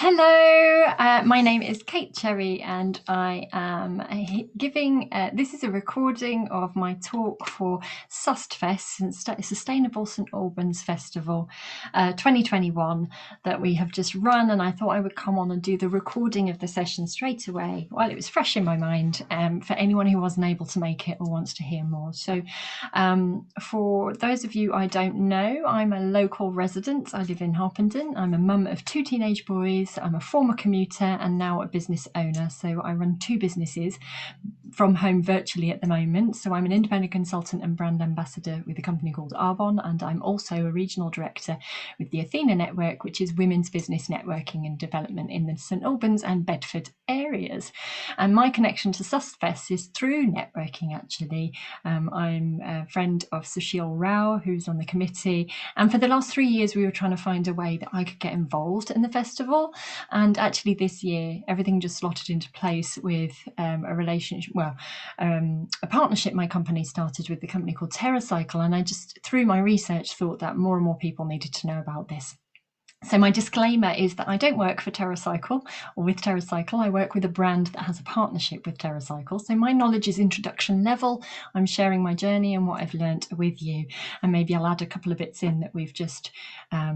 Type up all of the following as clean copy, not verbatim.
Hello, my name is Kate Cherry and I am giving, this is a recording of my talk for SustFest, Sustainable St Albans Festival 2021 that we have just run, and I thought I would come on and do the recording of the session straight away while it was fresh in my mind for anyone who wasn't able to make it or wants to hear more. So for those of you I don't know, I'm a local resident. I live in Harpenden. I'm a mum of 2 teenage boys. I'm a former commuter and now a business owner. So I run 2 businesses from home virtually at the moment. So I'm an independent consultant and brand ambassador with a company called Arbon, and I'm also a regional director with the Athena Network, which is women's business networking and development in the St Albans and Bedford areas. And my connection to SustFest is through networking, actually. I'm a friend of Sushil Rao, who's on the committee, and for the last 3 years we were trying to find a way that I could get involved in the festival. And actually this year everything just slotted into place with a relationship, a partnership my company started with the company called Terracycle, and I just, through my research, thought that more and more people needed to know about this. So my disclaimer is that I don't work for Terracycle or with Terracycle. I work with a brand that has a partnership with Terracycle. So my knowledge is introduction level. I'm sharing my journey and what I've learnt with you. And maybe I'll add a couple of bits in that we've just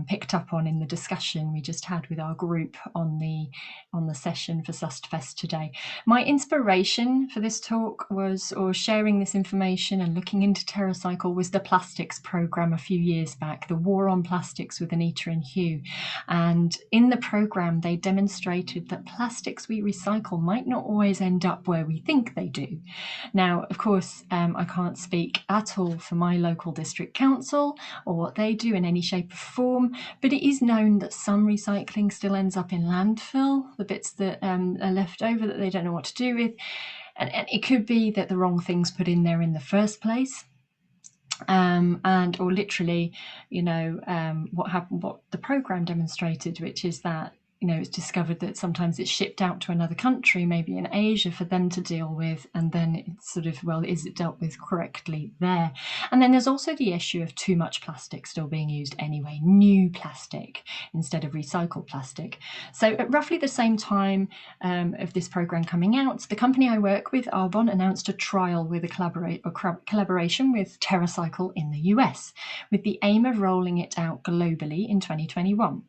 picked up on in the discussion we just had with our group on the session for SustFest today. My inspiration for this talk or sharing this information and looking into Terracycle was the plastics programme a few years back, the War on Plastics with Anita and Hugh. And in the programme, they demonstrated that plastics we recycle might not always end up where we think they do. Now, of course, I can't speak at all for my local district council or what they do in any shape or form, but it is known that some recycling still ends up in landfill, the bits that are left over that they don't know what to do with. And it could be that the wrong thing's put in there in the first place. Or literally, what the programme demonstrated, which is that, it's discovered that sometimes it's shipped out to another country, maybe in Asia, for them to deal with, and then it's sort of, is it dealt with correctly there? And then there's also the issue of too much plastic still being used anyway, new plastic instead of recycled plastic. So at roughly the same time of this programme coming out, the company I work with, Arbon, announced a trial with a collaboration with Terracycle in the US, with the aim of rolling it out globally in 2021.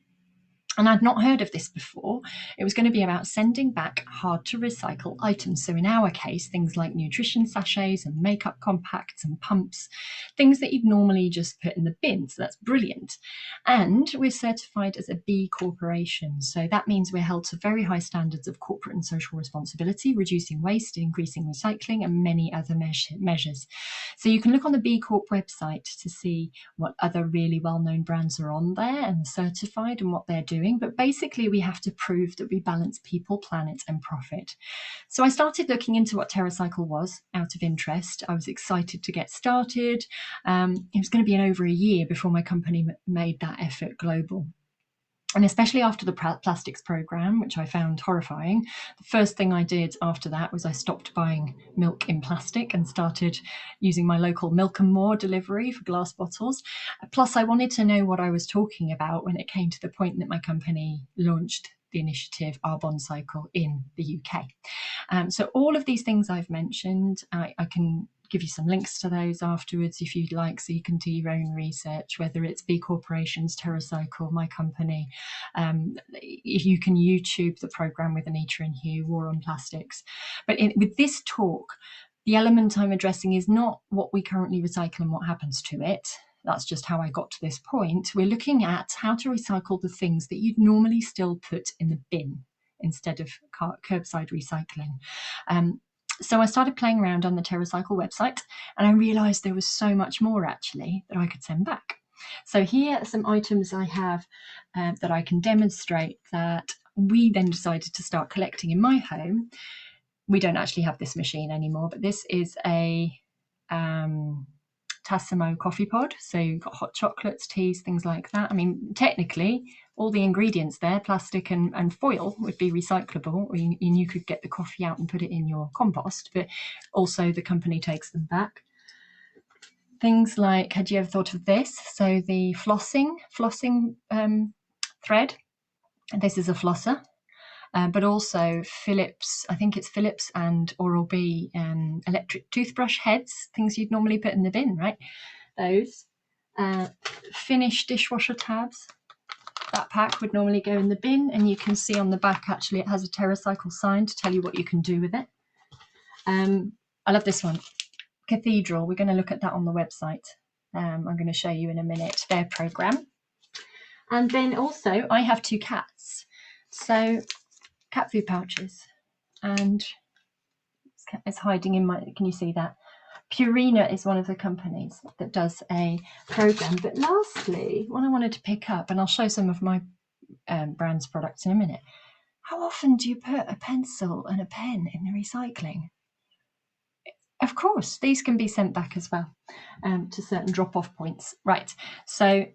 And I'd not heard of this before. It was going to be about sending back hard to recycle items. So in our case, things like nutrition sachets and makeup compacts and pumps, things that you'd normally just put in the bin. So that's brilliant. And we're certified as a B Corporation. So that means we're held to very high standards of corporate and social responsibility, reducing waste, increasing recycling, and many other measures. So you can look on the B Corp website to see what other really well-known brands are on there and certified and what they're doing. But basically we have to prove that we balance people, planet and profit. So I started looking into what Terracycle was out of interest. I was excited to get started. It was going to be over a year before my company made that effort global. And especially after the plastics programme, which I found horrifying, the first thing I did after that was I stopped buying milk in plastic and started using my local Milk and More delivery for glass bottles. Plus, I wanted to know what I was talking about when it came to the point that my company launched the initiative Arbon Cycle in the UK. So all of these things I've mentioned, I can give you some links to those afterwards if you'd like, so you can do your own research, whether it's B Corporations, Terracycle, my company. If you can YouTube the programme with Anita and Hugh, War on Plastics. But with this talk, the element I'm addressing is not what we currently recycle and what happens to it. That's just how I got to this point. We're looking at how to recycle the things that you'd normally still put in the bin instead of curbside recycling. So I started playing around on the Terracycle website, and I realised there was so much more actually that I could send back. So here are some items I have that I can demonstrate that we then decided to start collecting in my home. We don't actually have this machine anymore, but this is a Tassimo coffee pod. So you've got hot chocolates, teas, things like that. I mean, technically, all the ingredients there, plastic and foil, would be recyclable, and you could get the coffee out and put it in your compost, but also the company takes them back. Things like, had you ever thought of this? So the flossing thread, This is a flosser. But also Philips, I think it's Philips and Oral-B electric toothbrush heads, things you'd normally put in the bin, right? Those. Finish dishwasher tabs. That pack would normally go in the bin, and you can see on the back actually it has a Terracycle sign to tell you what you can do with it. I love this one. Cathedral, we're going to look at that on the website. I'm going to show you in a minute their programme. And then also I have 2 cats. So cat food pouches, and it's hiding in my, can you see that? Purina is one of the companies that does a program. But lastly, what I wanted to pick up, and I'll show some of my brand's products in a minute. How often do you put a pencil and a pen in the recycling? Of course, these can be sent back as well to certain drop-off points. Right, so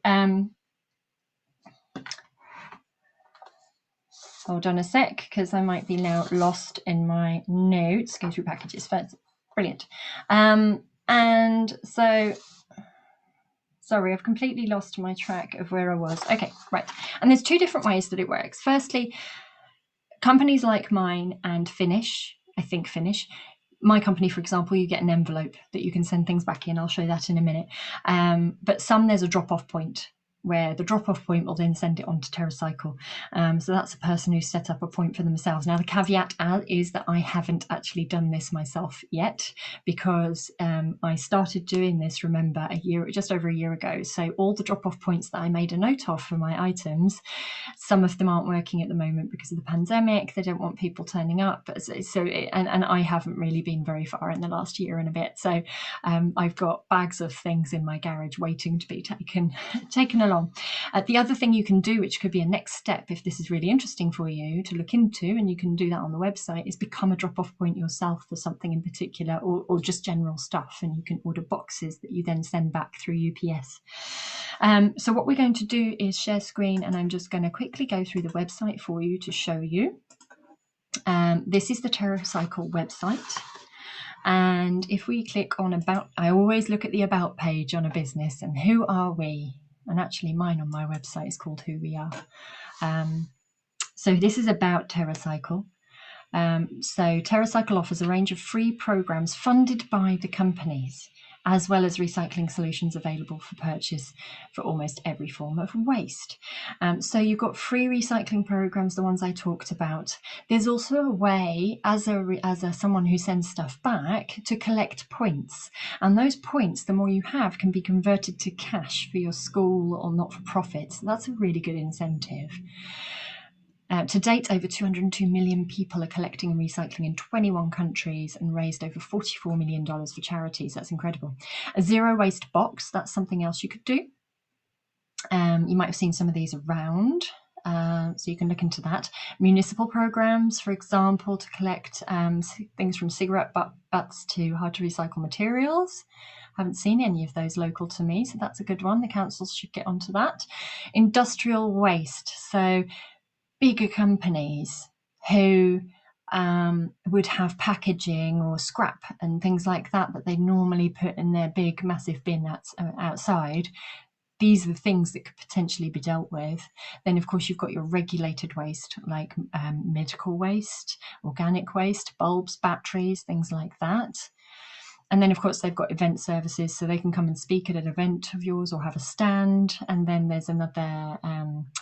hold on a sec, because I might be now lost in my notes. Go through packages first. Brilliant. And so, sorry, I've completely lost my track of where I was. Okay, right. And there's 2 different ways that it works. Firstly, companies like mine and Finish, I think Finish, my company, for example, you get an envelope that you can send things back in. I'll show that in a minute. But some, there's a drop-off point where the drop-off point will then send it on to Terracycle. So that's a person who set up a point for themselves. Now, the caveat is that I haven't actually done this myself yet, because I started doing this, remember, just over a year ago. So all the drop-off points that I made a note of for my items, some of them aren't working at the moment because of the pandemic. They don't want people turning up. And I haven't really been very far in the last year and a bit. So I've got bags of things in my garage waiting to be taken along. The other thing you can do, which could be a next step if this is really interesting for you to look into, and you can do that on the website, is become a drop-off point yourself for something in particular, or just general stuff, and you can order boxes that you then send back through UPS. So what we're going to do is share screen, and I'm just going to quickly go through the website for you to show you. This is the Terracycle website. And if we click on About, I always look at the About page on a business, and who are we? And actually mine on my website is called Who We Are. So this is about Terracycle. So Terracycle offers a range of free programs funded by the companies, as well as recycling solutions available for purchase for almost every form of waste. So you've got free recycling programs, the ones I talked about. There's also a way, as someone who sends stuff back, to collect points. And those points, the more you have, can be converted to cash for your school or not-for-profit. So that's a really good incentive. To date, over 202 million people are collecting and recycling in 21 countries and raised over $44 million for charities. That's incredible. A zero waste box, that's something else you could do. You might have seen some of these around, so you can look into that. Municipal programs, for example, to collect things from cigarette butts to hard to recycle materials. Haven't seen any of those local to me, so that's a good one. The councils should get onto that. Industrial waste, so bigger companies who would have packaging or scrap and things like that they normally put in their big massive bin outside. These are the things that could potentially be dealt with. Then, of course, you've got your regulated waste, like medical waste, organic waste, bulbs, batteries, things like that. And then, of course, they've got event services, so they can come and speak at an event of yours or have a stand. And then there's another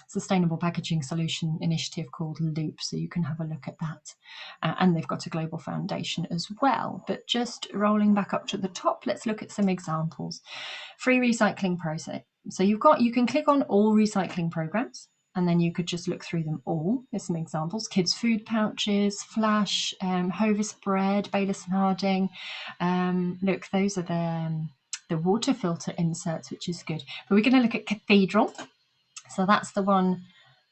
sustainable packaging solution initiative called Loop, so you can have a look at that. And they've got a global foundation as well. But just rolling back up to the top, let's look at some examples. Free recycling process. So you can click on all recycling programs, and then you could just look through them all. There's some examples: kids' food pouches, Flash, Hovis bread, Bayliss and Harding. Look, those are the water filter inserts, which is good. But we're going to look at Cathedral. So that's the one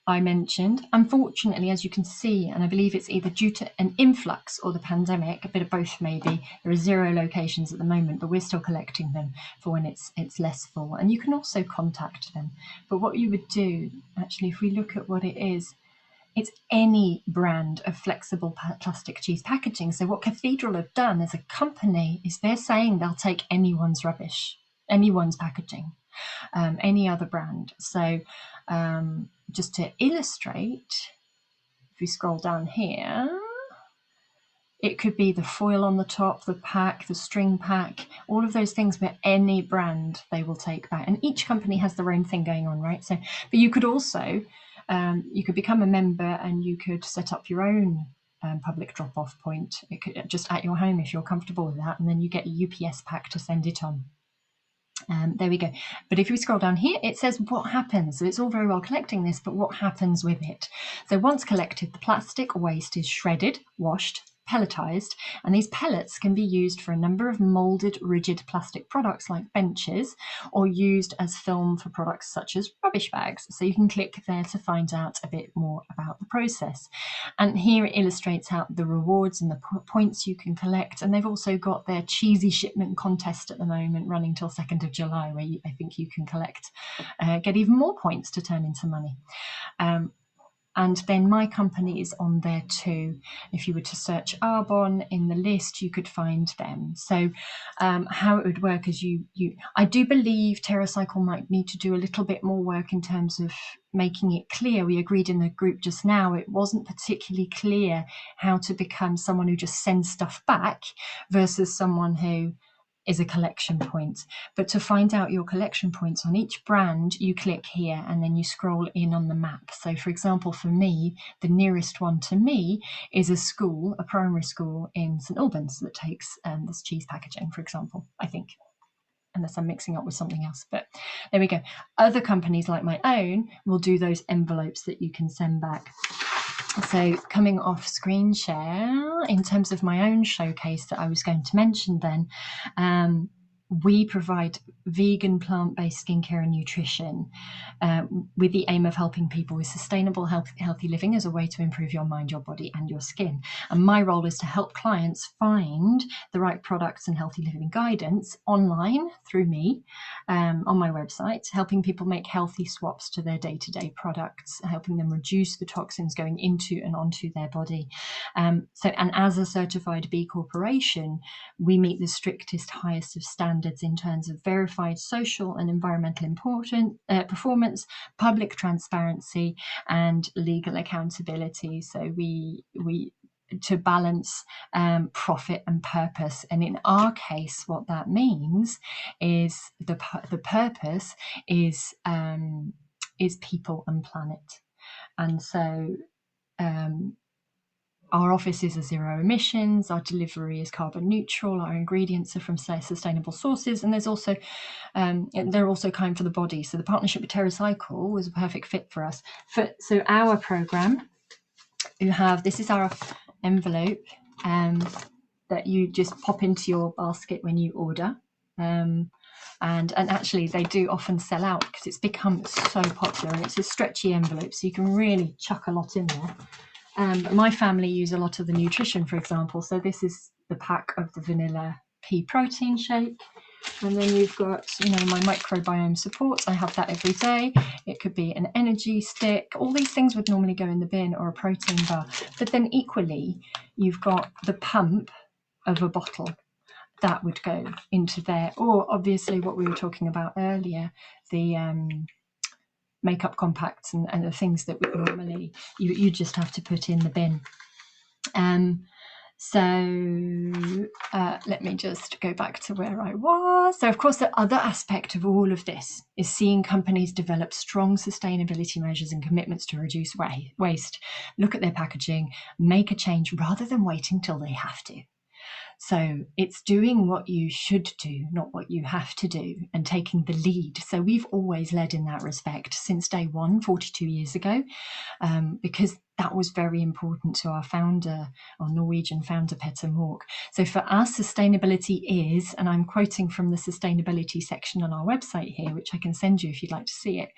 I mentioned. Unfortunately, as you can see, and I believe it's either due to an influx or the pandemic, a bit of both maybe, there are 0 locations at the moment, but we're still collecting them for when it's less full. And you can also contact them. But what you would do, actually, if we look at what it is, it's any brand of flexible plastic cheese packaging. So what Cathedral have done as a company is they're saying they'll take anyone's rubbish, anyone's packaging. any other brand. So just to illustrate, if we scroll down here, it could be the foil on the top, the pack, the string pack, all of those things, but any brand they will take back. And each company has their own thing going on, right? So, but you could also, you could become a member and you could set up your own public drop-off point. It could just at your home if you're comfortable with that, and then you get a UPS pack to send it on. There we go. But if we scroll down here, it says what happens. So it's all very well collecting this, but what happens with it? So once collected, the plastic waste is shredded, washed, pelletized, and these pellets can be used for a number of molded rigid plastic products like benches, or used as film for products such as rubbish bags. So you can click there to find out a bit more about the process. And here it illustrates how the rewards and the points you can collect, and they've also got their cheesy shipment contest at the moment running till 2nd of July, where I think you can collect, get even more points to turn into money. And then my company is on there too. If you were to search Arbonne in the list, you could find them. So how it would work is I do believe Terracycle might need to do a little bit more work in terms of making it clear. We agreed in the group just now, it wasn't particularly clear how to become someone who just sends stuff back versus someone who is a collection point. But to find out your collection points on each brand, you click here and then you scroll in on the map. So for example, for me, the nearest one to me is a school, a primary school in St Albans that takes this cheese packaging, for example, I think, unless I'm mixing up with something else. But there we go. Other companies like my own will do those envelopes that you can send back. So coming off screen share, in terms of my own showcase that I was going to mention then, we provide vegan plant-based skincare and nutrition with the aim of helping people with sustainable healthy living as a way to improve your mind, your body and your skin. And my role is to help clients find the right products and healthy living guidance online through me on my website, helping people make healthy swaps to their day-to-day products, helping them reduce the toxins going into and onto their body. And as a certified B Corporation, we meet the strictest, highest of standards in terms of verified social and environmental performance, public transparency and legal accountability. So we to balance profit and purpose. And in our case, what that means is the purpose is people and planet. And so our offices are zero emissions, our delivery is carbon neutral, our ingredients are from sustainable sources, and there's also they're also kind for the body. So the partnership with Terracycle was a perfect fit for us. So our program, this is our envelope that you just pop into your basket when you order. And actually they do often sell out because it's become so popular, and it's a stretchy envelope, so you can really chuck a lot in there. But my family use a lot of the nutrition, for example. So this is the pack of the vanilla pea protein shake. And then you've got, my microbiome support. I have that every day. It could be an energy stick. All these things would normally go in the bin, or a protein bar. But then equally, you've got the pump of a bottle that would go into there. Or obviously what we were talking about earlier, the makeup compacts and the things that would normally you just have to put in the bin. Let me just go back to where I was. So of course the other aspect of all of this is seeing companies develop strong sustainability measures and commitments to reduce waste, look at their packaging, make a change rather than waiting till they have to. So it's doing what you should do, not what you have to do, and taking the lead. So we've always led in that respect since day one, 42 years ago, because that was very important to our founder, our Norwegian founder, Petter Mork. So for us, sustainability is, and I'm quoting from the sustainability section on our website here, which I can send you if you'd like to see it,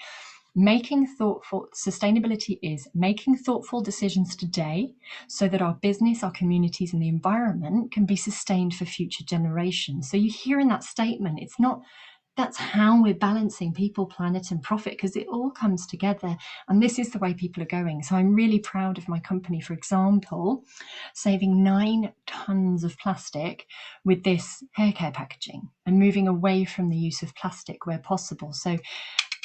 sustainability is making thoughtful decisions today so that our business, our communities and the environment can be sustained for future generations. So you hear in that statement, it's not that's how we're balancing people, planet and profit, because it all comes together, and this is the way people are going. So I'm really proud of my company, for example, saving 9 tons of plastic with this hair care packaging and moving away from the use of plastic where possible. So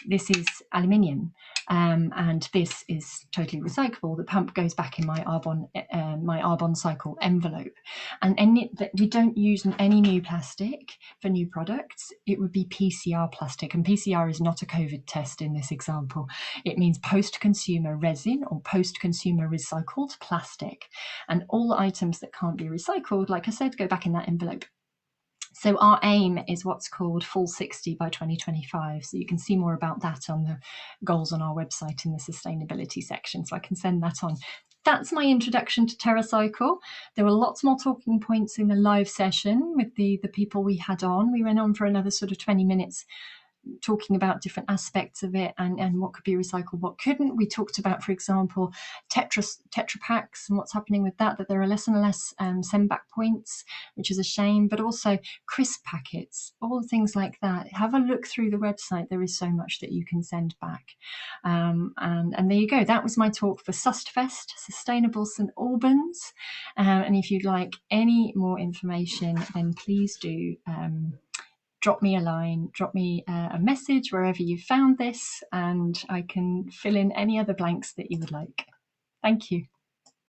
this is aluminium, and this is totally recyclable. The pump goes back in my Arbon cycle envelope, and we don't use any new plastic for new products. It would be PCR plastic, and PCR is not a COVID test in this example. It means post-consumer resin or post-consumer recycled plastic, and all the items that can't be recycled, like I said, go back in that envelope. So our aim is what's called full 60 by 2025. So you can see more about that on the goals on our website in the sustainability section. So I can send that on. That's my introduction to Terracycle. There were lots more talking points in the live session with the people we had on. We went on for another sort of 20 minutes talking about different aspects of it and what could be recycled, what couldn't. We talked about, for example, Tetra packs and what's happening with that there are less and less send back points, which is a shame, but also crisp packets, all things like that. Have a look through the website. There is so much that you can send back. And there you go. That was my talk for SustFest, Sustainable St Albans. And if you'd like any more information, then please do drop me a line, drop me a message wherever you found this, and I can fill in any other blanks that you would like. Thank you.